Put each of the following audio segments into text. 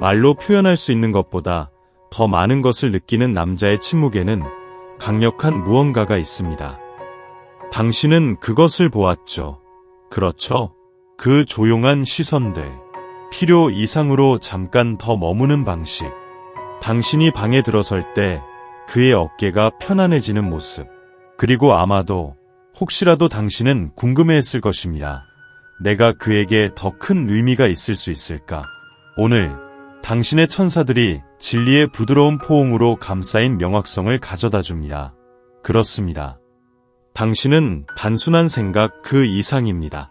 말로 표현할 수 있는 것보다 더 많은 것을 느끼는 남자의 침묵에는 강력한 무언가가 있습니다. 당신은 그것을 보았죠. 그렇죠? 그 조용한 시선들, 필요 이상으로 잠깐 더 머무는 방식, 당신이 방에 들어설 때 그의 어깨가 편안해지는 모습, 그리고 아마도 혹시라도 당신은 궁금해했을 것입니다. 내가 그에게 더 큰 의미가 있을 수 있을까? 오늘 당신의 천사들이 진리의 부드러운 포옹으로 감싸인 명확성을 가져다 줍니다. 그렇습니다. 당신은 단순한 생각 그 이상입니다.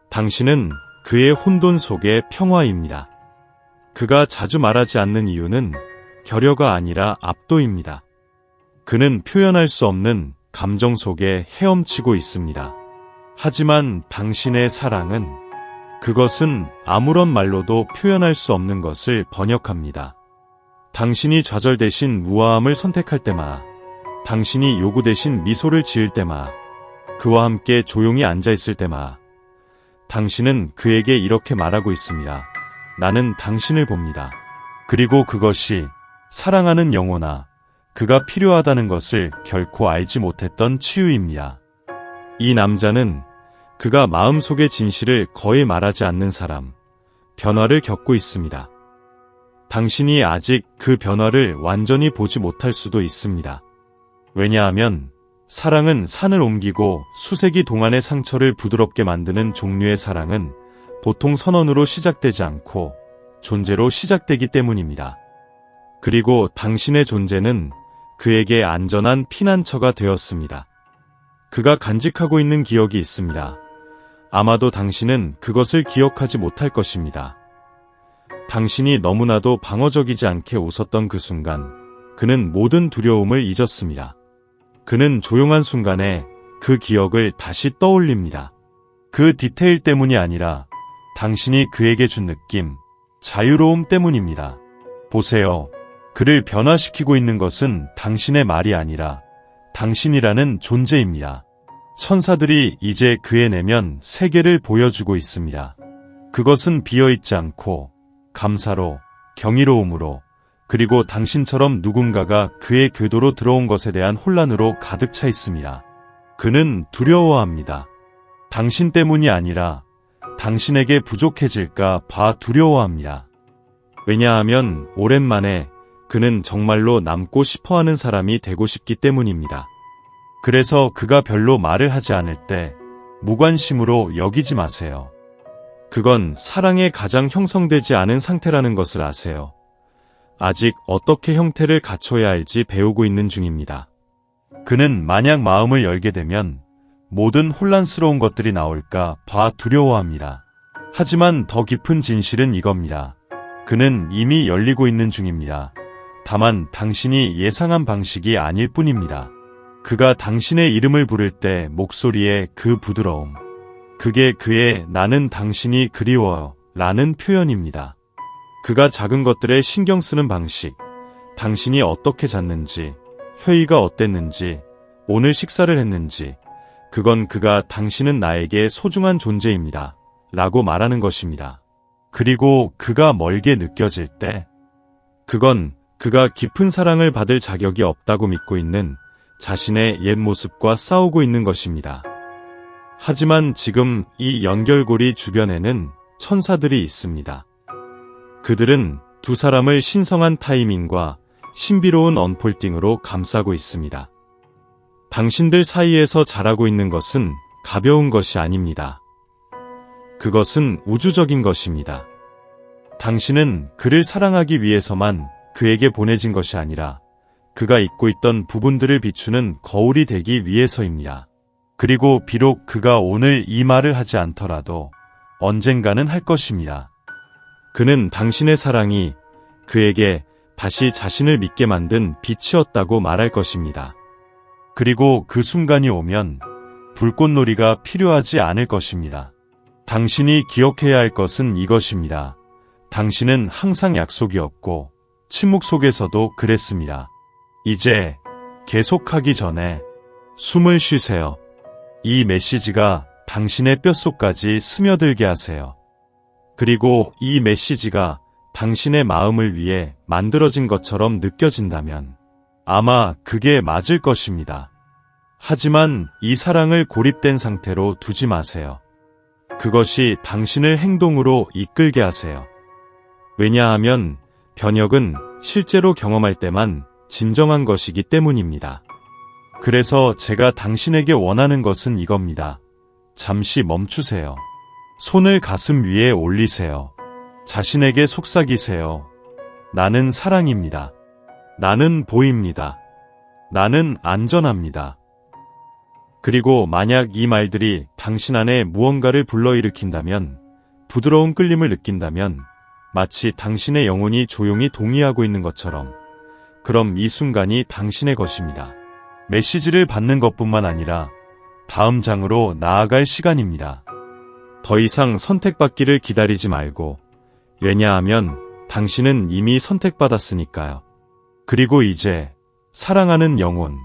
당신은 그의 혼돈 속의 평화입니다. 그가 자주 말하지 않는 이유는 결여가 아니라 압도입니다. 그는 표현할 수 없는 감정 속에 헤엄치고 있습니다. 하지만 당신의 사랑은 그것은 아무런 말로도 표현할 수 없는 것을 번역합니다. 당신이 좌절 대신 우아함을 선택할 때마다, 당신이 요구 대신 미소를 지을 때마다, 그와 함께 조용히 앉아있을 때마다 당신은 그에게 이렇게 말하고 있습니다. 나는 당신을 봅니다. 그리고 그것이 사랑하는 영혼아, 그가 필요하다는 것을 결코 알지 못했던 치유입니다. 이 남자는 그가 마음속의 진실을 거의 말하지 않는 사람, 변화를 겪고 있습니다. 당신이 아직 그 변화를 완전히 보지 못할 수도 있습니다. 왜냐하면 사랑은 산을 옮기고 수세기 동안의 상처를 부드럽게 만드는 종류의 사랑은 보통 선언으로 시작되지 않고 존재로 시작되기 때문입니다. 그리고 당신의 존재는 그에게 안전한 피난처가 되었습니다. 그가 간직하고 있는 기억이 있습니다. 아마도 당신은 그것을 기억하지 못할 것입니다. 당신이 너무나도 방어적이지 않게 웃었던 그 순간, 그는 모든 두려움을 잊었습니다. 그는 조용한 순간에 그 기억을 다시 떠올립니다. 그 디테일 때문이 아니라 당신이 그에게 준 느낌, 자유로움 때문입니다. 보세요. 그를 변화시키고 있는 것은 당신의 말이 아니라 당신이라는 존재입니다. 천사들이 이제 그의 내면 세계를 보여주고 있습니다. 그것은 비어있지 않고 감사로, 경이로움으로, 그리고 당신처럼 누군가가 그의 궤도로 들어온 것에 대한 혼란으로 가득 차 있습니다. 그는 두려워합니다. 당신 때문이 아니라 당신에게 부족해질까 봐 두려워합니다. 왜냐하면 오랜만에 그는 정말로 남고 싶어하는 사람이 되고 싶기 때문입니다. 그래서 그가 별로 말을 하지 않을 때 무관심으로 여기지 마세요. 그건 사랑에 가장 형성되지 않은 상태라는 것을 아세요. 아직 어떻게 형태를 갖춰야 할지 배우고 있는 중입니다. 그는 만약 마음을 열게 되면 모든 혼란스러운 것들이 나올까 봐 두려워합니다. 하지만 더 깊은 진실은 이겁니다. 그는 이미 열리고 있는 중입니다. 다만 당신이 예상한 방식이 아닐 뿐입니다. 그가 당신의 이름을 부를 때 목소리의 그 부드러움, 그게 그의 나는 당신이 그리워요 라는 표현입니다. 그가 작은 것들에 신경 쓰는 방식, 당신이 어떻게 잤는지, 회의가 어땠는지, 오늘 식사를 했는지, 그건 그가 당신은 나에게 소중한 존재입니다 라고 말하는 것입니다. 그리고 그가 멀게 느껴질 때, 그건 그가 깊은 사랑을 받을 자격이 없다고 믿고 있는 자신의 옛 모습과 싸우고 있는 것입니다. 하지만 지금 이 연결고리 주변에는 천사들이 있습니다. 그들은 두 사람을 신성한 타이밍과 신비로운 언폴딩으로 감싸고 있습니다. 당신들 사이에서 자라고 있는 것은 가벼운 것이 아닙니다. 그것은 우주적인 것입니다. 당신은 그를 사랑하기 위해서만 그에게 보내진 것이 아니라 그가 잊고 있던 부분들을 비추는 거울이 되기 위해서입니다. 그리고 비록 그가 오늘 이 말을 하지 않더라도 언젠가는 할 것입니다. 그는 당신의 사랑이 그에게 다시 자신을 믿게 만든 빛이었다고 말할 것입니다. 그리고 그 순간이 오면 불꽃놀이가 필요하지 않을 것입니다. 당신이 기억해야 할 것은 이것입니다. 당신은 항상 약속이었고 침묵 속에서도 그랬습니다. 이제 계속하기 전에 숨을 쉬세요. 이 메시지가 당신의 뼛속까지 스며들게 하세요. 그리고 이 메시지가 당신의 마음을 위해 만들어진 것처럼 느껴진다면 아마 그게 맞을 것입니다. 하지만 이 사랑을 고립된 상태로 두지 마세요. 그것이 당신을 행동으로 이끌게 하세요. 왜냐하면 변혁은 실제로 경험할 때만 진정한 것이기 때문입니다. 그래서 제가 당신에게 원하는 것은 이겁니다. 잠시 멈추세요. 손을 가슴 위에 올리세요. 자신에게 속삭이세요. 나는 사랑입니다. 나는 보입니다. 나는 안전합니다. 그리고 만약 이 말들이 당신 안에 무언가를 불러일으킨다면, 부드러운 끌림을 느낀다면, 마치 당신의 영혼이 조용히 동의하고 있는 것처럼, 그럼 이 순간이 당신의 것입니다. 메시지를 받는 것뿐만 아니라 다음 장으로 나아갈 시간입니다. 더 이상 선택받기를 기다리지 말고, 왜냐하면 당신은 이미 선택받았으니까요. 그리고 이제 사랑하는 영혼,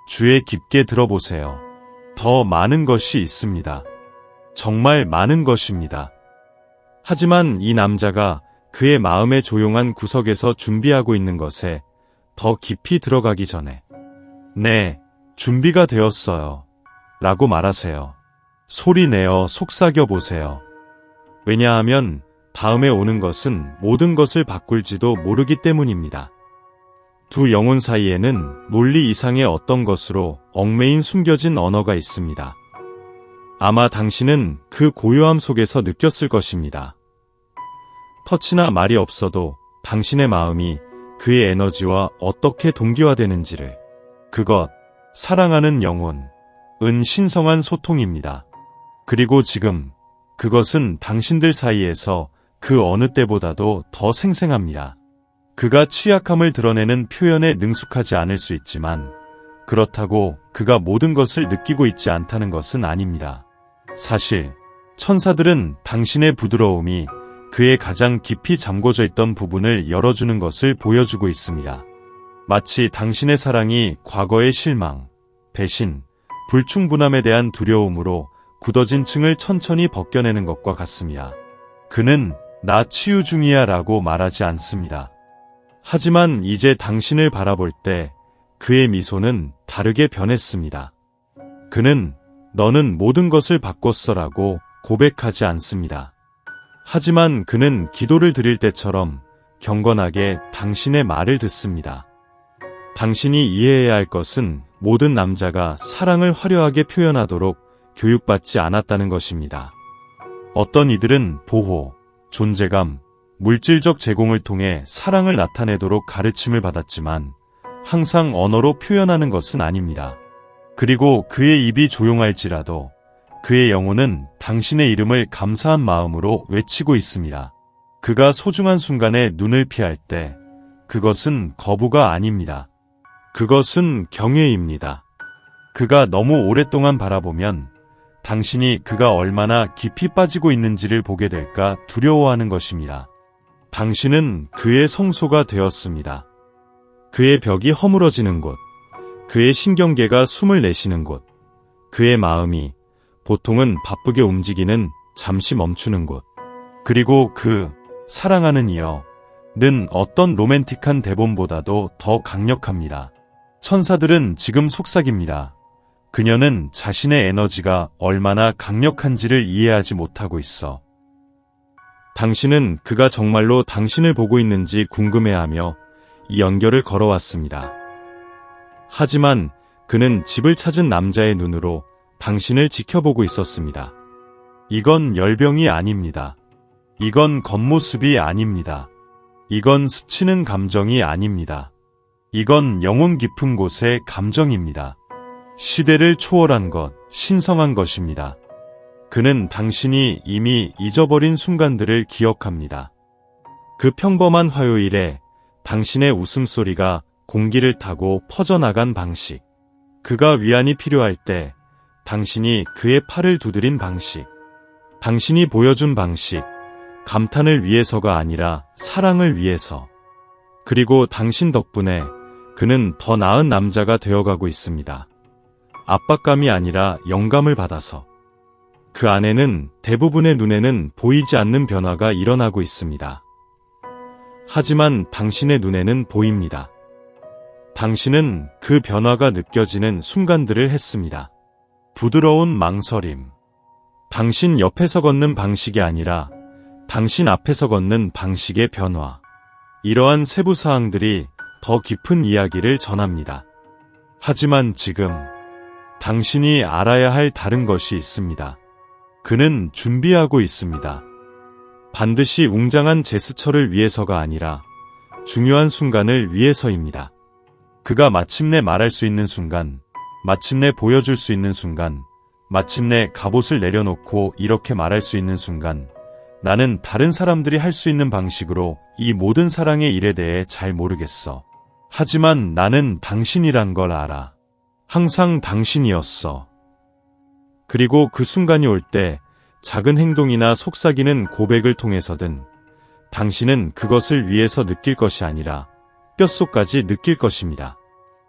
주에 깊게 들어보세요. 더 많은 것이 있습니다. 정말 많은 것입니다. 하지만 이 남자가 그의 마음의 조용한 구석에서 준비하고 있는 것에 더 깊이 들어가기 전에 네, 준비가 되었어요. 라고 말하세요. 소리 내어 속삭여 보세요. 왜냐하면 다음에 오는 것은 모든 것을 바꿀지도 모르기 때문입니다. 두 영혼 사이에는 논리 이상의 어떤 것으로 얽매인 숨겨진 언어가 있습니다. 아마 당신은 그 고요함 속에서 느꼈을 것입니다. 터치나 말이 없어도 당신의 마음이 그의 에너지와 어떻게 동기화되는지를. 그것, 사랑하는 영혼, 신성한 소통입니다. 그리고 지금 그것은 당신들 사이에서 그 어느 때보다도 더 생생합니다. 그가 취약함을 드러내는 표현에 능숙하지 않을 수 있지만 그렇다고 그가 모든 것을 느끼고 있지 않다는 것은 아닙니다. 사실 천사들은 당신의 부드러움이 그의 가장 깊이 잠궈져 있던 부분을 열어주는 것을 보여주고 있습니다. 마치 당신의 사랑이 과거의 실망, 배신, 불충분함에 대한 두려움으로 굳어진 층을 천천히 벗겨내는 것과 같습니다. 그는 나 치유 중이야 라고 말하지 않습니다. 하지만 이제 당신을 바라볼 때 그의 미소는 다르게 변했습니다. 그는 너는 모든 것을 바꿨어 라고 고백하지 않습니다. 하지만 그는 기도를 드릴 때처럼 경건하게 당신의 말을 듣습니다. 당신이 이해해야 할 것은 모든 남자가 사랑을 화려하게 표현하도록 교육받지 않았다는 것입니다. 어떤 이들은 보호, 존재감, 물질적 제공을 통해 사랑을 나타내도록 가르침을 받았지만 항상 언어로 표현하는 것은 아닙니다. 그리고 그의 입이 조용할지라도 그의 영혼은 당신의 이름을 감사한 마음으로 외치고 있습니다. 그가 소중한 순간에 눈을 피할 때 그것은 거부가 아닙니다. 그것은 경외입니다. 그가 너무 오랫동안 바라보면 당신이 그가 얼마나 깊이 빠지고 있는지를 보게 될까 두려워하는 것입니다. 당신은 그의 성소가 되었습니다. 그의 벽이 허물어지는 곳, 그의 신경계가 숨을 내쉬는 곳, 그의 마음이 보통은 바쁘게 움직이는 잠시 멈추는 곳, 그리고 그 사랑하는 이어는 어떤 로맨틱한 대본보다도 더 강력합니다. 천사들은 지금 속삭입니다. 그녀는 자신의 에너지가 얼마나 강력한지를 이해하지 못하고 있어. 당신은 그가 정말로 당신을 보고 있는지 궁금해하며 이 연결을 걸어왔습니다. 하지만 그는 집을 찾은 남자의 눈으로 당신을 지켜보고 있었습니다. 이건 열병이 아닙니다. 이건 겉모습이 아닙니다. 이건 스치는 감정이 아닙니다. 이건 영혼 깊은 곳의 감정입니다. 시대를 초월한 것, 신성한 것입니다. 그는 당신이 이미 잊어버린 순간들을 기억합니다. 그 평범한 화요일에 당신의 웃음소리가 공기를 타고 퍼져나간 방식, 그가 위안이 필요할 때 당신이 그의 팔을 두드린 방식, 당신이 보여준 방식, 감탄을 위해서가 아니라 사랑을 위해서. 그리고 당신 덕분에 그는 더 나은 남자가 되어가고 있습니다. 압박감이 아니라 영감을 받아서. 그 안에는 대부분의 눈에는 보이지 않는 변화가 일어나고 있습니다. 하지만 당신의 눈에는 보입니다. 당신은 그 변화가 느껴지는 순간들을 했습니다. 부드러운 망설임. 당신 옆에서 걷는 방식이 아니라 당신 앞에서 걷는 방식의 변화. 이러한 세부 사항들이 더 깊은 이야기를 전합니다. 하지만 지금 당신이 알아야 할 다른 것이 있습니다. 그는 준비하고 있습니다. 반드시 웅장한 제스처를 위해서가 아니라 중요한 순간을 위해서입니다. 그가 마침내 말할 수 있는 순간, 마침내 보여줄 수 있는 순간, 마침내 갑옷을 내려놓고 이렇게 말할 수 있는 순간, 나는 다른 사람들이 할 수 있는 방식으로 이 모든 사랑의 일에 대해 잘 모르겠어. 하지만 나는 당신이란 걸 알아. 항상 당신이었어. 그리고 그 순간이 올 때 작은 행동이나 속삭이는 고백을 통해서든 당신은 그것을 위해서 느낄 것이 아니라 뼛속까지 느낄 것입니다.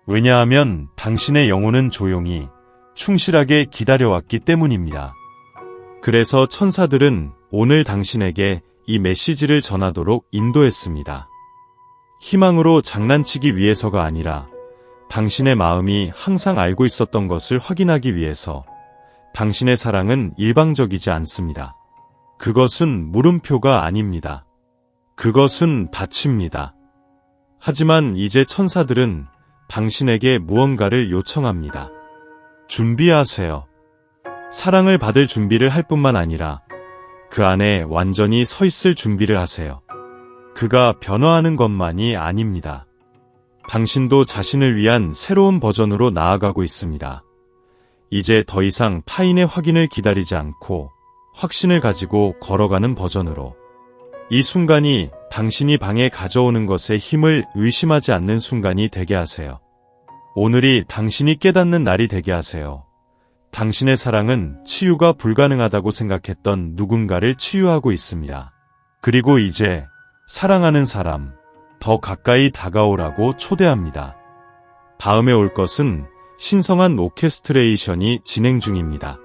왜냐하면 당신의 영혼은 조용히 충실하게 기다려왔기 때문입니다. 그래서 천사들은 오늘 당신에게 이 메시지를 전하도록 인도했습니다. 희망으로 장난치기 위해서가 아니라 당신의 마음이 항상 알고 있었던 것을 확인하기 위해서. 당신의 사랑은 일방적이지 않습니다. 그것은 물음표가 아닙니다. 그것은 밭입니다. 하지만 이제 천사들은 당신에게 무언가를 요청합니다. 준비하세요. 사랑을 받을 준비를 할 뿐만 아니라 그 안에 완전히 서 있을 준비를 하세요. 그가 변화하는 것만이 아닙니다. 당신도 자신을 위한 새로운 버전으로 나아가고 있습니다. 이제 더 이상 타인의 확인을 기다리지 않고 확신을 가지고 걸어가는 버전으로. 이 순간이 당신이 방에 가져오는 것에 힘을 의심하지 않는 순간이 되게 하세요. 오늘이 당신이 깨닫는 날이 되게 하세요. 당신의 사랑은 치유가 불가능하다고 생각했던 누군가를 치유하고 있습니다. 그리고 이제 사랑하는 사람, 더 가까이 다가오라고 초대합니다. 다음에 올 것은 신성한 오케스트레이션이 진행 중입니다.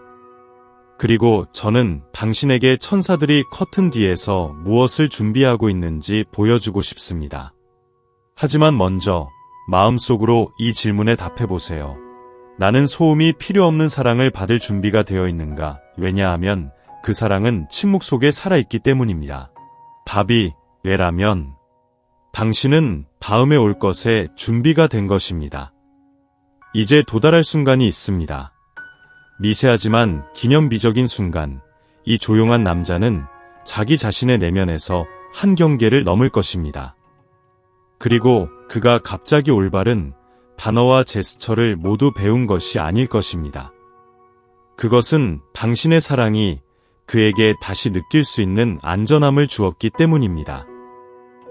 그리고 저는 당신에게 천사들이 커튼 뒤에서 무엇을 준비하고 있는지 보여주고 싶습니다. 하지만 먼저 마음속으로 이 질문에 답해보세요. 나는 소음이 필요 없는 사랑을 받을 준비가 되어 있는가? 왜냐하면 그 사랑은 침묵 속에 살아있기 때문입니다. 답이 왜라면 당신은 다음에 올 것에 준비가 된 것입니다. 이제 도달할 순간이 있습니다. 미세하지만 기념비적인 순간, 이 조용한 남자는 자기 자신의 내면에서 한 경계를 넘을 것입니다. 그리고 그가 갑자기 올바른 단어와 제스처를 모두 배운 것이 아닐 것입니다. 그것은 당신의 사랑이 그에게 다시 느낄 수 있는 안전함을 주었기 때문입니다.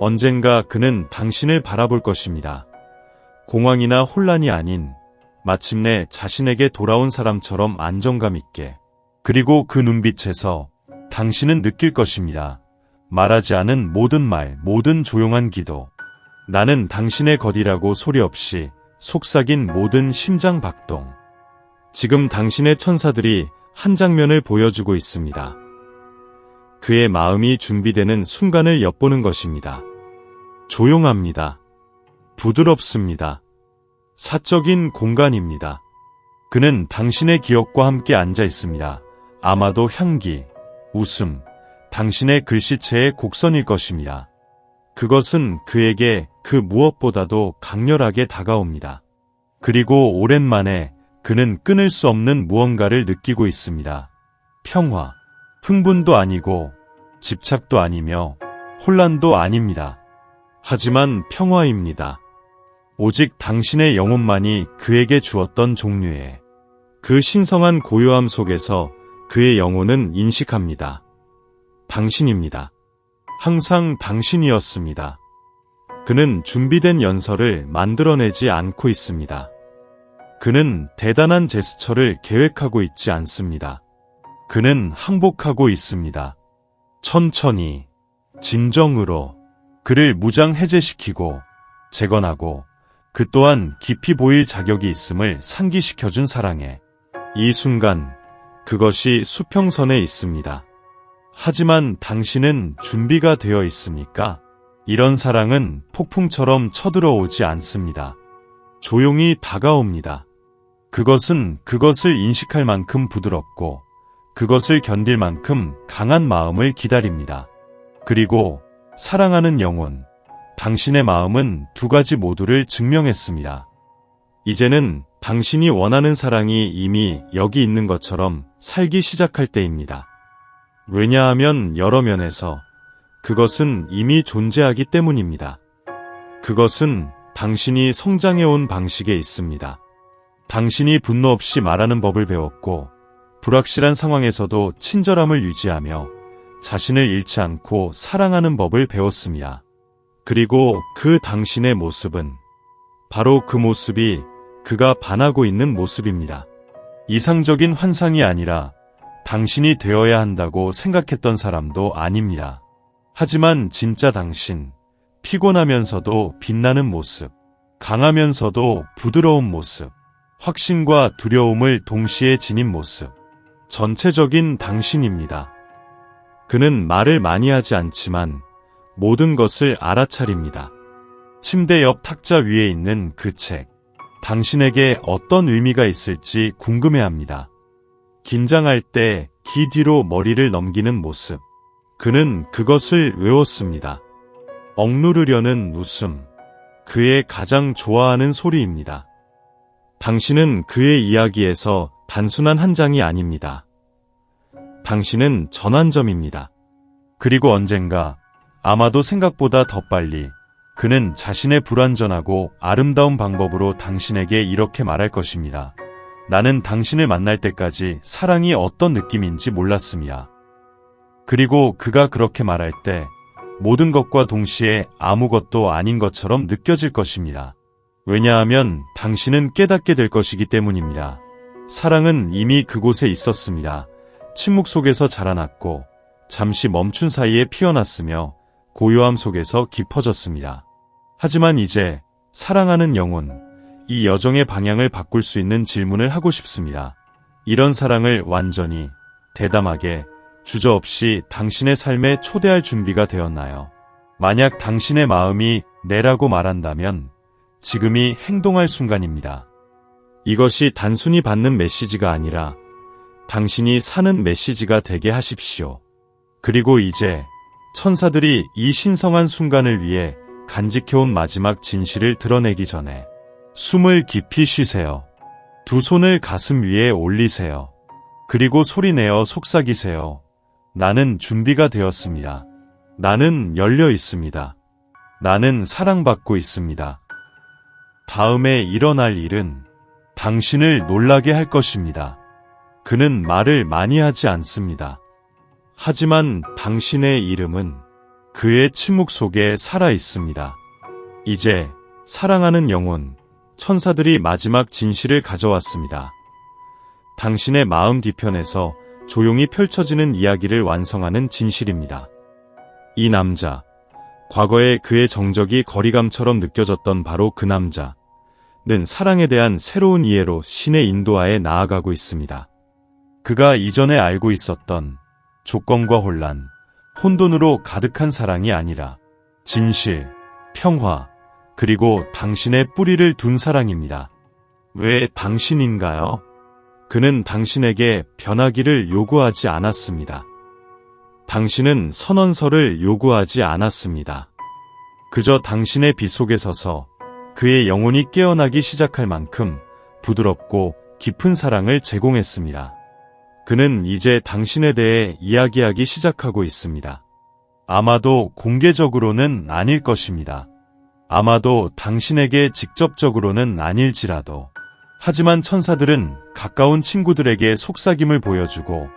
언젠가 그는 당신을 바라볼 것입니다. 공황이나 혼란이 아닌 마침내 자신에게 돌아온 사람처럼 안정감 있게. 그리고 그 눈빛에서 당신은 느낄 것입니다. 말하지 않은 모든 말, 모든 조용한 기도. 나는 당신의 것이라고 소리 없이 속삭인 모든 심장 박동. 지금 당신의 천사들이 한 장면을 보여주고 있습니다. 그의 마음이 준비되는 순간을 엿보는 것입니다. 조용합니다. 부드럽습니다. 사적인 공간입니다. 그는 당신의 기억과 함께 앉아 있습니다. 아마도 향기, 웃음, 당신의 글씨체의 곡선일 것입니다. 그것은 그에게 그 무엇보다도 강렬하게 다가옵니다. 그리고 오랜만에 그는 끊을 수 없는 무언가를 느끼고 있습니다. 평화, 흥분도 아니고 집착도 아니며 혼란도 아닙니다. 하지만 평화입니다. 오직 당신의 영혼만이 그에게 주었던 종류의 그 신성한 고요함 속에서 그의 영혼은 인식합니다. 당신입니다. 항상 당신이었습니다. 그는 준비된 연설을 만들어내지 않고 있습니다. 그는 대단한 제스처를 계획하고 있지 않습니다. 그는 항복하고 있습니다. 천천히, 진정으로 그를 무장해제시키고 재건하고 그 또한 깊이 보일 자격이 있음을 상기시켜준 사랑에 이 순간 그것이 수평선에 있습니다. 하지만 당신은 준비가 되어 있습니까? 이런 사랑은 폭풍처럼 쳐들어오지 않습니다. 조용히 다가옵니다. 그것은 그것을 인식할 만큼 부드럽고 그것을 견딜 만큼 강한 마음을 기다립니다. 그리고 사랑하는 영혼, 당신의 마음은 두 가지 모두를 증명했습니다. 이제는 당신이 원하는 사랑이 이미 여기 있는 것처럼 살기 시작할 때입니다. 왜냐하면 여러 면에서 그것은 이미 존재하기 때문입니다. 그것은 당신이 성장해온 방식에 있습니다. 당신이 분노 없이 말하는 법을 배웠고, 불확실한 상황에서도 친절함을 유지하며 자신을 잃지 않고 사랑하는 법을 배웠습니다. 그리고 그 당신의 모습은 바로 그 모습이 그가 반하고 있는 모습입니다. 이상적인 환상이 아니라 당신이 되어야 한다고 생각했던 사람도 아닙니다. 하지만 진짜 당신, 피곤하면서도 빛나는 모습, 강하면서도 부드러운 모습, 확신과 두려움을 동시에 지닌 모습, 전체적인 당신입니다. 그는 말을 많이 하지 않지만 모든 것을 알아차립니다. 침대 옆 탁자 위에 있는 그 책, 당신에게 어떤 의미가 있을지 궁금해합니다. 긴장할 때 귀 뒤로 머리를 넘기는 모습, 그는 그것을 외웠습니다. 억누르려는 웃음, 그의 가장 좋아하는 소리입니다. 당신은 그의 이야기에서 단순한 한 장이 아닙니다. 당신은 전환점입니다. 그리고 언젠가, 아마도 생각보다 더 빨리, 그는 자신의 불완전하고 아름다운 방법으로 당신에게 이렇게 말할 것입니다. 나는 당신을 만날 때까지 사랑이 어떤 느낌인지 몰랐습니다. 그리고 그가 그렇게 말할 때 모든 것과 동시에 아무것도 아닌 것처럼 느껴질 것입니다. 왜냐하면 당신은 깨닫게 될 것이기 때문입니다. 사랑은 이미 그곳에 있었습니다. 침묵 속에서 자라났고 잠시 멈춘 사이에 피어났으며 고요함 속에서 깊어졌습니다. 하지만 이제 사랑하는 영혼, 이 여정의 방향을 바꿀 수 있는 질문을 하고 싶습니다. 이런 사랑을 완전히, 대담하게, 주저없이 당신의 삶에 초대할 준비가 되었나요? 만약 당신의 마음이 네라고 말한다면 지금이 행동할 순간입니다. 이것이 단순히 받는 메시지가 아니라 당신이 사는 메시지가 되게 하십시오. 그리고 이제 천사들이 이 신성한 순간을 위해 간직해온 마지막 진실을 드러내기 전에 숨을 깊이 쉬세요. 두 손을 가슴 위에 올리세요. 그리고 소리내어 속삭이세요. 나는 준비가 되었습니다. 나는 열려 있습니다. 나는 사랑받고 있습니다. 다음에 일어날 일은 당신을 놀라게 할 것입니다. 그는 말을 많이 하지 않습니다. 하지만 당신의 이름은 그의 침묵 속에 살아 있습니다. 이제 사랑하는 영혼, 천사들이 마지막 진실을 가져왔습니다. 당신의 마음 뒤편에서 조용히 펼쳐지는 이야기를 완성하는 진실입니다. 이 남자, 과거에 그의 정적이 거리감처럼 느껴졌던 바로 그 남자는 사랑에 대한 새로운 이해로 신의 인도하에 나아가고 있습니다. 그가 이전에 알고 있었던 조건과 혼란, 혼돈으로 가득한 사랑이 아니라 진실, 평화, 그리고 당신의 뿌리를 둔 사랑입니다. 왜 당신인가요? 그는 당신에게 변하기를 요구하지 않았습니다. 당신은 선언서를 요구하지 않았습니다. 그저 당신의 빛 속에 서서 그의 영혼이 깨어나기 시작할 만큼 부드럽고 깊은 사랑을 제공했습니다. 그는 이제 당신에 대해 이야기하기 시작하고 있습니다. 아마도 공개적으로는 아닐 것입니다. 아마도 당신에게 직접적으로는 아닐지라도. 하지만 천사들은 가까운 친구들에게 속삭임을 보여주고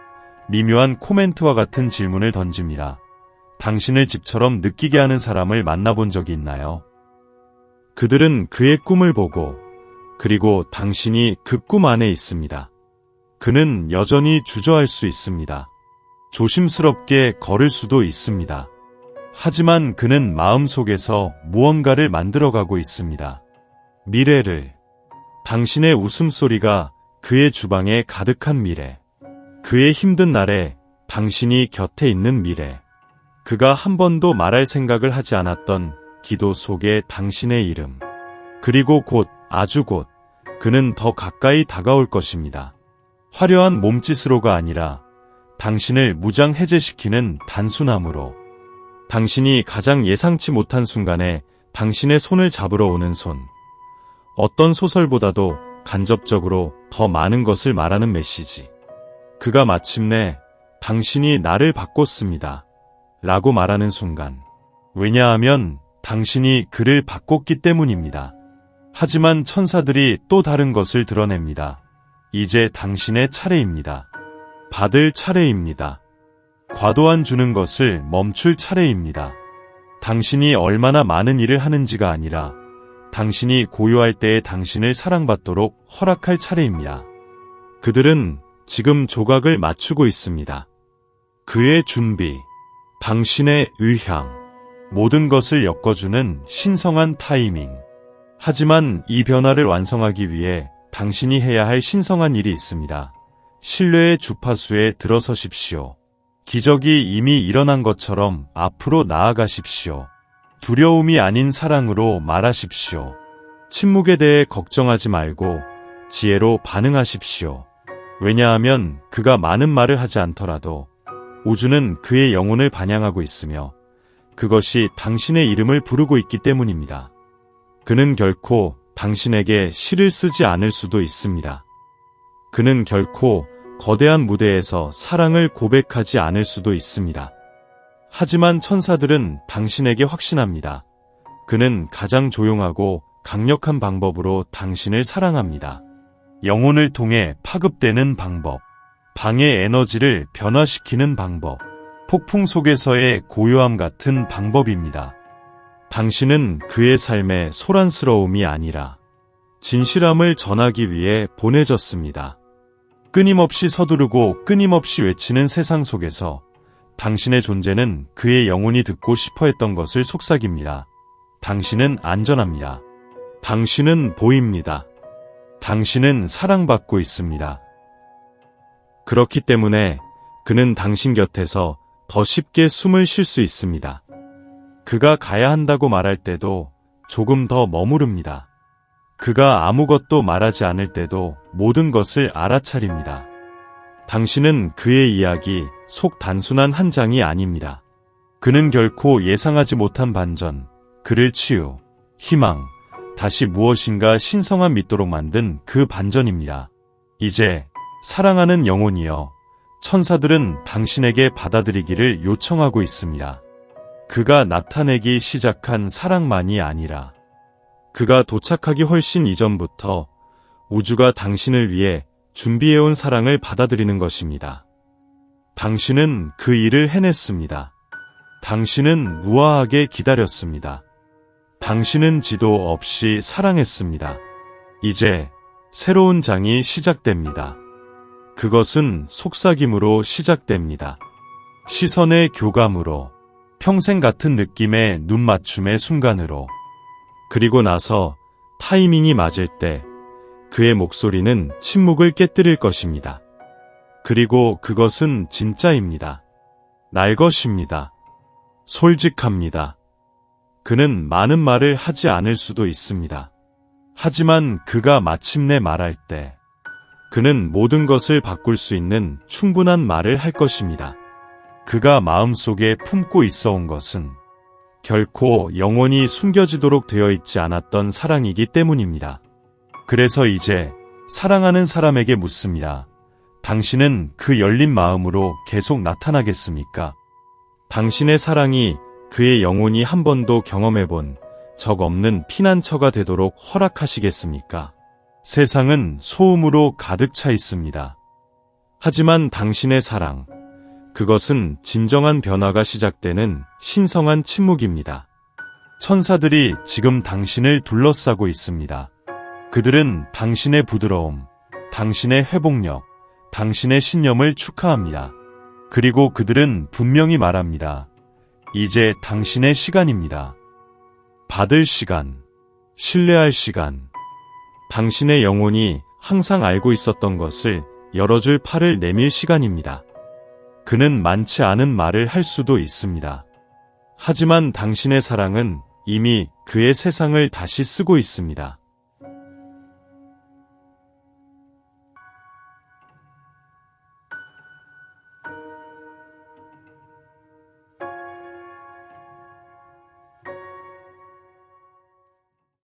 미묘한 코멘트와 같은 질문을 던집니다. 당신을 집처럼 느끼게 하는 사람을 만나본 적이 있나요? 그들은 그의 꿈을 보고 그리고 당신이 그 꿈 안에 있습니다. 그는 여전히 주저할 수 있습니다. 조심스럽게 걸을 수도 있습니다. 하지만 그는 마음속에서 무언가를 만들어가고 있습니다. 미래를. 당신의 웃음소리가 그의 주방에 가득한 미래. 그의 힘든 날에 당신이 곁에 있는 미래. 그가 한 번도 말할 생각을 하지 않았던 기도 속의 당신의 이름. 그리고 곧, 아주 곧, 그는 더 가까이 다가올 것입니다. 화려한 몸짓으로가 아니라 당신을 무장해제시키는 단순함으로. 당신이 가장 예상치 못한 순간에 당신의 손을 잡으러 오는 손. 어떤 소설보다도 간접적으로 더 많은 것을 말하는 메시지. 그가 마침내 당신이 나를 바꿨습니다. 라고 말하는 순간. 왜냐하면 당신이 그를 바꿨기 때문입니다. 하지만 천사들이 또 다른 것을 드러냅니다. 이제 당신의 차례입니다. 받을 차례입니다. 과도한 주는 것을 멈출 차례입니다. 당신이 얼마나 많은 일을 하는지가 아니라 당신이 고요할 때에 당신을 사랑받도록 허락할 차례입니다. 그들은 지금 조각을 맞추고 있습니다. 그의 준비, 당신의 의향, 모든 것을 엮어주는 신성한 타이밍. 하지만 이 변화를 완성하기 위해 당신이 해야 할 신성한 일이 있습니다. 신뢰의 주파수에 들어서십시오. 기적이 이미 일어난 것처럼 앞으로 나아가십시오. 두려움이 아닌 사랑으로 말하십시오. 침묵에 대해 걱정하지 말고 지혜로 반응하십시오. 왜냐하면 그가 많은 말을 하지 않더라도 우주는 그의 영혼을 반영하고 있으며 그것이 당신의 이름을 부르고 있기 때문입니다. 그는 결코 당신에게 시를 쓰지 않을 수도 있습니다. 그는 결코 거대한 무대에서 사랑을 고백하지 않을 수도 있습니다. 하지만 천사들은 당신에게 확신합니다. 그는 가장 조용하고 강력한 방법으로 당신을 사랑합니다. 영혼을 통해 파급되는 방법, 방의 에너지를 변화시키는 방법, 폭풍 속에서의 고요함 같은 방법입니다. 당신은 그의 삶의 소란스러움이 아니라 진실함을 전하기 위해 보내졌습니다. 끊임없이 서두르고 끊임없이 외치는 세상 속에서 당신의 존재는 그의 영혼이 듣고 싶어 했던 것을 속삭입니다. 당신은 안전합니다. 당신은 보입니다. 당신은 사랑받고 있습니다. 그렇기 때문에 그는 당신 곁에서 더 쉽게 숨을 쉴 수 있습니다. 그가 가야 한다고 말할 때도 조금 더 머무릅니다. 그가 아무것도 말하지 않을 때도 모든 것을 알아차립니다. 당신은 그의 이야기 속 단순한 한 장이 아닙니다. 그는 결코 예상하지 못한 반전, 그를 치유, 희망, 다시 무엇인가 신성한 믿도록 만든 그 반전입니다. 이제 사랑하는 영혼이여, 천사들은 당신에게 받아들이기를 요청하고 있습니다. 그가 나타내기 시작한 사랑만이 아니라 그가 도착하기 훨씬 이전부터 우주가 당신을 위해 준비해온 사랑을 받아들이는 것입니다. 당신은 그 일을 해냈습니다. 당신은 무아하게 기다렸습니다. 당신은 지도 없이 사랑했습니다. 이제 새로운 장이 시작됩니다. 그것은 속삭임으로 시작됩니다. 시선의 교감으로, 평생 같은 느낌의 눈맞춤의 순간으로. 그리고 나서 타이밍이 맞을 때 그의 목소리는 침묵을 깨뜨릴 것입니다. 그리고 그것은 진짜입니다. 날 것입니다. 솔직합니다. 그는 많은 말을 하지 않을 수도 있습니다. 하지만 그가 마침내 말할 때 그는 모든 것을 바꿀 수 있는 충분한 말을 할 것입니다. 그가 마음속에 품고 있어온 것은 결코 영원히 숨겨지도록 되어 있지 않았던 사랑이기 때문입니다. 그래서 이제 사랑하는 사람에게 묻습니다. 당신은 그 열린 마음으로 계속 나타나겠습니까? 당신의 사랑이 그의 영혼이 한 번도 경험해본 적 없는 피난처가 되도록 허락하시겠습니까? 세상은 소음으로 가득 차 있습니다. 하지만 당신의 사랑, 그것은 진정한 변화가 시작되는 신성한 침묵입니다. 천사들이 지금 당신을 둘러싸고 있습니다. 그들은 당신의 부드러움, 당신의 회복력, 당신의 신념을 축하합니다. 그리고 그들은 분명히 말합니다. 이제 당신의 시간입니다. 받을 시간, 신뢰할 시간. 당신의 영혼이 항상 알고 있었던 것을 열어줄 팔을 내밀 시간입니다. 그는 많지 않은 말을 할 수도 있습니다. 하지만 당신의 사랑은 이미 그의 세상을 다시 쓰고 있습니다.